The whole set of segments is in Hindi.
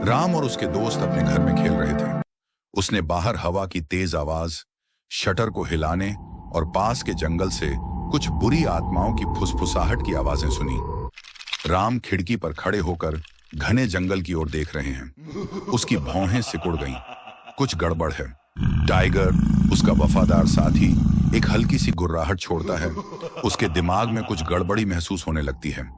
राम और उसके दोस्त अपने घर में खेल रहे थे। उसने बाहर हवा की तेज आवाज, शटर को हिलाने और पास के जंगल से कुछ बुरी आत्माओं की फुसफुसाहट की आवाजें सुनी। राम खिड़की पर खड़े होकर घने जंगल की ओर देख रहे हैं। उसकी भौहें सिकुड़ गईं। कुछ गड़बड़ है। टाइगर, उसका वफादार साथी, एक हल्की सी गुर्राहट छोड़ता है। उसके दिमाग में कुछ गड़बड़ी महसूस होने लगती है।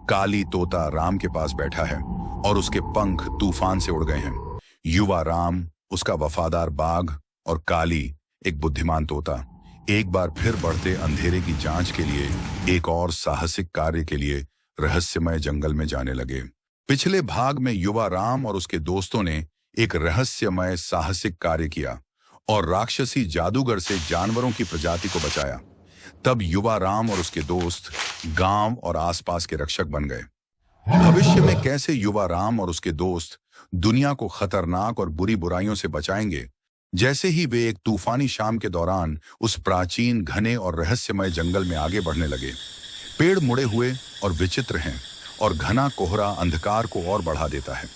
काली तोता राम के पास बैठा है और उसके पंख तूफान से उड़ गए हैं। युवा राम, उसका वफादार बाघ, और काली, एक बुद्धिमान तोता, एक बार फिर बढ़ते अंधेरे की जांच के लिए, एक और साहसिक कार्य के लिए रहस्यमय जंगल में जाने लगे। पिछले भाग में युवा राम और उसके दोस्तों ने एक रहस्यमय साहसिक कार्य किया और राक्षसी जादूगर से जानवरों की प्रजाति को बचाया। तब युवा राम और उसके दोस्त गांव और आसपास के रक्षक बन गए। भविष्य में कैसे युवा राम और उसके दोस्त दुनिया को खतरनाक और बुरी बुराइयों से बचाएंगे, जैसे ही वे एक तूफानी शाम के दौरान उस प्राचीन, घने और रहस्यमय जंगल में आगे बढ़ने लगे। पेड़ मुड़े हुए और विचित्र हैं और घना कोहरा अंधकार को और बढ़ा देता है।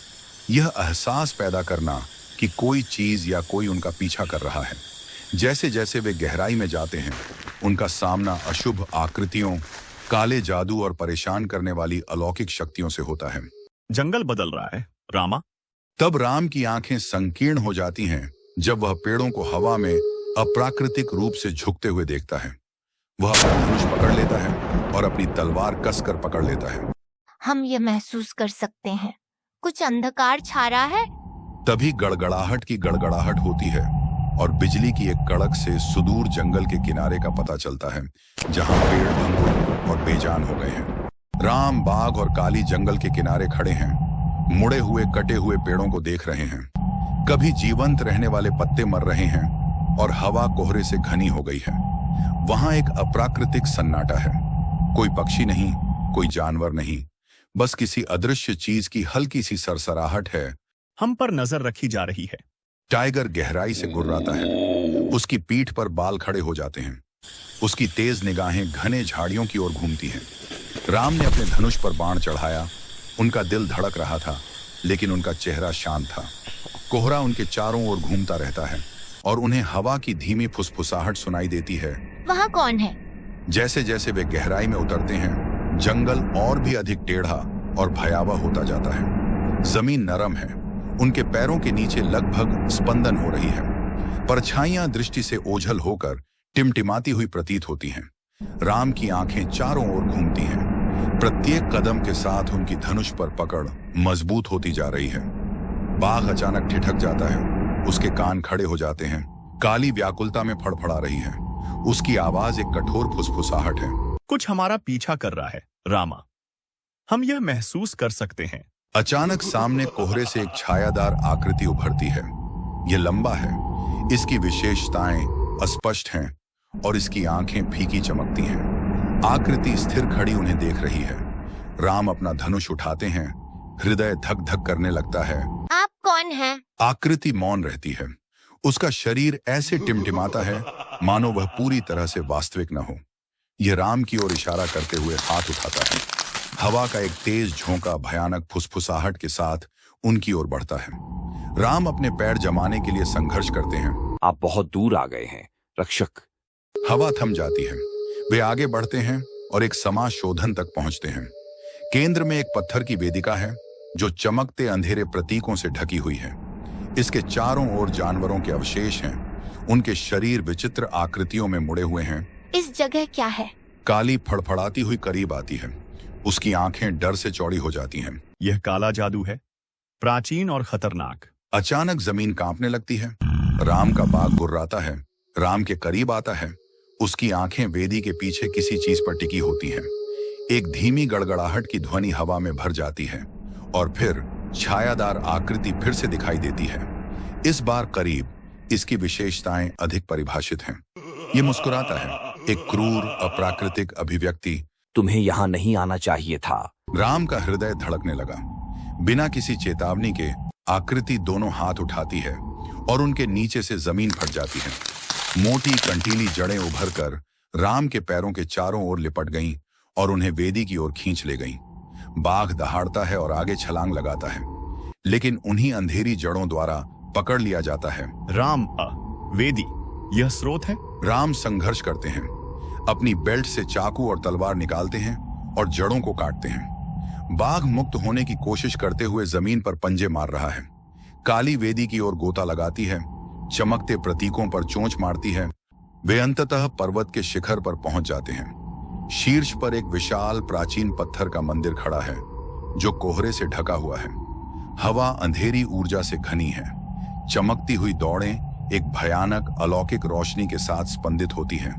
यह एहसास पैदा करना कि कोई चीज या कोई उनका पीछा कर रहा है। जैसे जैसे वे गहराई में जाते हैं, उनका सामना अशुभ आकृतियों, काले जादू और परेशान करने वाली अलौकिक शक्तियों से होता है। जंगल बदल रहा है, रामा। तब राम की आंखें संकीर्ण हो जाती हैं जब वह पेड़ों को हवा में अप्राकृतिक रूप से झुकते हुए देखता है। वह अपना धनुष पकड़ लेता है और अपनी तलवार कसकर पकड़ लेता है। हम ये महसूस कर सकते हैं, कुछ अंधकार छा रहा है। तभी गड़गड़ाहट की गड़गड़ाहट होती है और बिजली की एक कड़क से सुदूर जंगल के किनारे का पता चलता है, जहां पेड़ भंगुर और बेजान हो गए हैं। राम, बाघ और काली जंगल के किनारे खड़े हैं, मुड़े हुए कटे हुए पेड़ों को देख रहे हैं। कभी जीवंत रहने वाले पत्ते मर रहे हैं और हवा कोहरे से घनी हो गई है। वहां एक अप्राकृतिक सन्नाटा है। कोई पक्षी नहीं, कोई जानवर नहीं, बस किसी अदृश्य चीज की हल्की सी सरसराहट है। हम पर नजर रखी जा रही है। टाइगर गहराई से गुर्राता है। उसकी पीठ पर बाल खड़े हो जाते हैं। उसकी तेज निगाहें घने झाड़ियों की ओर घूमती हैं। राम ने अपने धनुष पर बाण चढ़ाया। उनका दिल धड़क रहा था, लेकिन उनका चेहरा शांत था। कोहरा उनके चारों ओर घूमता रहता है और उन्हें हवा की धीमी फुसफुसाहट सुनाई देती है। वहाँ कौन है? जैसे जैसे वे गहराई में उतरते हैं, जंगल और भी अधिक टेढ़ा और भयावह होता जाता है। जमीन नरम है। उनके पैरों के नीचे लगभग स्पंदन हो रही है। परछाइयां दृष्टि से ओझल होकर टिमटिमाती हुई प्रतीत होती हैं। राम की आंखें चारों ओर घूमती हैं। प्रत्येक कदम के साथ उनकी धनुष पर पकड़ मजबूत होती जा रही है। बाघ अचानक ठिठक जाता है। उसके कान खड़े हो जाते हैं। काली व्याकुलता में फड़फड़ा रही है। उसकी आवाज एक कठोर फुसफुसाहट है। कुछ हमारा पीछा कर रहा है, रामा। हम यह महसूस कर सकते हैं। अचानक सामने कोहरे से एक छायादार आकृति उभरती है। यह लंबा है, इसकी विशेषताएं अस्पष्ट हैं और इसकी आंखें फीकी चमकती हैं। आकृति स्थिर खड़ी उन्हें देख रही है। राम अपना धनुष उठाते हैं। हृदय धक धक करने लगता है। आप कौन हैं? आकृति मौन रहती है। उसका शरीर ऐसे टिमटिमाता है मानो वह पूरी तरह से वास्तविक न हो। यह राम की ओर इशारा करते हुए हाथ उठाता है। हवा का एक तेज झोंका भयानक फुसफुसाहट के साथ उनकी ओर बढ़ता है। राम अपने पैर जमाने के लिए संघर्ष करते हैं। आप बहुत दूर आ गए हैं, रक्षक। हवा थम जाती है। वे आगे बढ़ते हैं और एक समाशोधन तक पहुंचते हैं। केंद्र में एक पत्थर की वेदिका है जो चमकते अंधेरे प्रतीकों से ढकी हुई है। इसके चारों ओर जानवरों के अवशेष हैं। उनके शरीर विचित्र आकृतियों में मुड़े हुए हैं। इस जगह क्या है? काली फड़फड़ाती हुई करीब आती है। उसकी आंखें डर से चौड़ी हो जाती हैं। यह काला जादू है, प्राचीन और खतरनाक। अचानक जमीन कांपने लगती है। राम का बाघ गुर्राता है। राम के करीब आता है। उसकी आंखें वेदी के पीछे किसी चीज पर टिकी होती हैं। एक धीमी गड़गड़ाहट की ध्वनि हवा में भर जाती है और फिर छायादार आकृति फिर से दिखाई देती है। इस बार करीब। इसकी विशेषताएं अधिक परिभाषित हैं। ये मुस्कुराता है, एक क्रूर अप्राकृतिक अभिव्यक्ति। तुम्हें यहाँ नहीं आना चाहिए था। राम का हृदय धड़कने लगा। बिना किसी चेतावनी के आकृति दोनों हाथ उठाती है और उनके नीचे से जमीन फट जाती है। मोटी कंटीली जड़ें उभरकर राम के पैरों के चारों ओर लिपट गईं और उन्हें वेदी की ओर खींच ले गईं। बाघ दहाड़ता है और आगे छलांग लगाता है। लेकिन उन्हीं अंधेरी जड़ों द्वारा पकड़ लिया जाता है। राम वेदी यह स्रोत है। राम संघर्ष करते हैं, अपनी बेल्ट से चाकू और तलवार निकालते हैं और जड़ों को काटते हैं। बाघ मुक्त होने की कोशिश करते हुए जमीन पर पंजे मार रहा है। काली वेदी की ओर गोता लगाती है, चमकते प्रतीकों पर चोंच मारती है। वे अंततः पर्वत के शिखर पर पहुंच जाते हैं। शीर्ष पर एक विशाल प्राचीन पत्थर का मंदिर खड़ा है जो कोहरे से ढका हुआ है। हवा अंधेरी ऊर्जा से घनी है। चमकती हुई दौड़ें एक भयानक अलौकिक रोशनी के साथ स्पंदित होती हैं,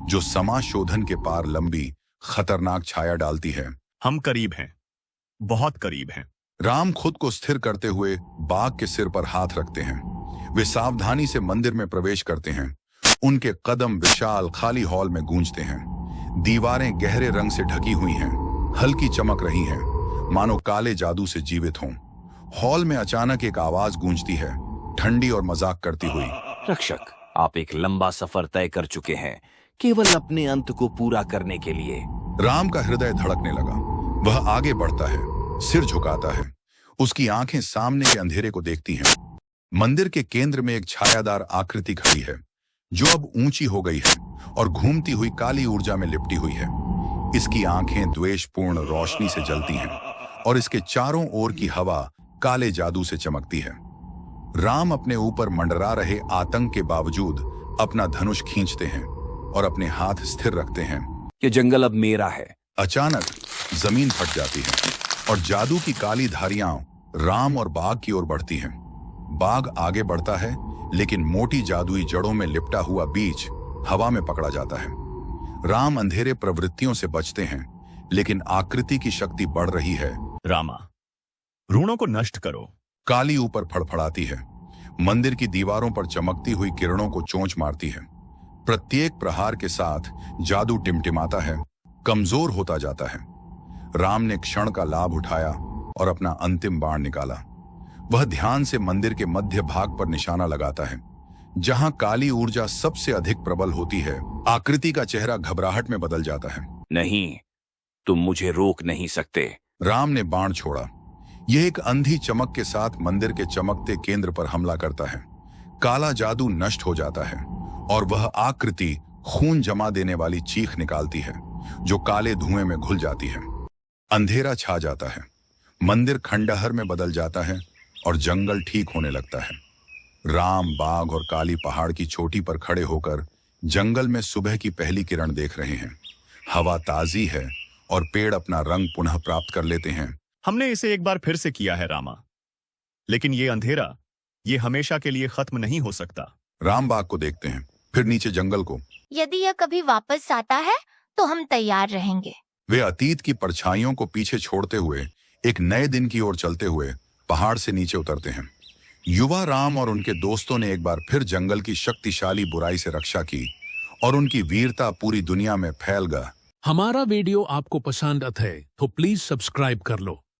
जो समाशोधन के पार लंबी खतरनाक छाया डालती है। हम करीब हैं, बहुत करीब हैं। राम खुद को स्थिर करते हुए बाघ के सिर पर हाथ रखते हैं। वे सावधानी से मंदिर में प्रवेश करते हैं। उनके कदम विशाल खाली हॉल में गूंजते हैं। दीवारें गहरे रंग से ढकी हुई हैं, हल्की चमक रही हैं, मानो काले जादू से जीवित हों। हॉल में अचानक एक आवाज गूंजती है, ठंडी और मजाक करती हुई। रक्षक, आप एक लंबा सफर तय कर चुके हैं, केवल अपने अंत को पूरा करने के लिए। राम का हृदय धड़कने लगा। वह आगे बढ़ता है, सिर झुकाता है। उसकी आंखें सामने के अंधेरे को देखती हैं। मंदिर के केंद्र में एक छायादार आकृति खड़ी है, जो अब ऊंची हो गई है और घूमती हुई काली ऊर्जा में लिपटी हुई है। इसकी आंखें द्वेषपूर्ण रोशनी से जलती हैं और इसके चारों ओर की हवा काले जादू से चमकती है। राम अपने ऊपर मंडरा रहे आतंक के बावजूद अपना धनुष खींचते हैं और अपने हाथ स्थिर रखते हैं। ये जंगल अब मेरा है। अचानक जमीन फट जाती है और जादू की काली धारियां राम और बाघ की ओर बढ़ती हैं। बाघ आगे बढ़ता है, लेकिन मोटी जादुई जड़ों में लिपटा हुआ बीज हवा में पकड़ा जाता है। राम अंधेरे प्रवृत्तियों से बचते हैं, लेकिन आकृति की शक्ति बढ़ रही है। रामा, ऋणों को नष्ट करो। काली ऊपर फड़फड़ाती है, मंदिर की दीवारों पर चमकती हुई किरणों को चोंच मारती है। प्रत्येक प्रहार के साथ जादू टिमटिमाता है, कमजोर होता जाता है। राम ने क्षण का लाभ उठाया और अपना अंतिम बाण निकाला। वह ध्यान से मंदिर के मध्य भाग पर निशाना लगाता है, जहां काली ऊर्जा सबसे अधिक प्रबल होती है। आकृति का चेहरा घबराहट में बदल जाता है। नहीं, तुम मुझे रोक नहीं सकते। राम ने बाण छोड़ा। यह एक अंधी चमक के साथ मंदिर के चमकते केंद्र पर हमला करता है। काला जादू नष्ट हो जाता है और वह आकृति खून जमा देने वाली चीख निकालती है, जो काले धुएं में घुल जाती है। अंधेरा छा जाता है, मंदिर खंडहर में बदल जाता है और जंगल ठीक होने लगता है। राम, बाघ और काली पहाड़ की चोटी पर खड़े होकर जंगल में सुबह की पहली किरण देख रहे हैं। हवा ताजी है और पेड़ अपना रंग पुनः प्राप्त कर लेते हैं। हमने इसे एक बार फिर से किया है रामा, लेकिन ये अंधेरा ये हमेशा के लिए खत्म नहीं हो सकता। राम बाघ को देखते हैं, फिर नीचे जंगल को। यदि यह कभी वापस आता है तो हम तैयार रहेंगे। वे अतीत की परछाइयों को पीछे छोड़ते हुए एक नए दिन की ओर चलते हुए पहाड़ से नीचे उतरते हैं। युवा राम और उनके दोस्तों ने एक बार फिर जंगल की शक्तिशाली बुराई से रक्षा की और उनकी वीरता पूरी दुनिया में फैल गई। हमारा वीडियो आपको पसंद है तो प्लीज सब्सक्राइब कर लो।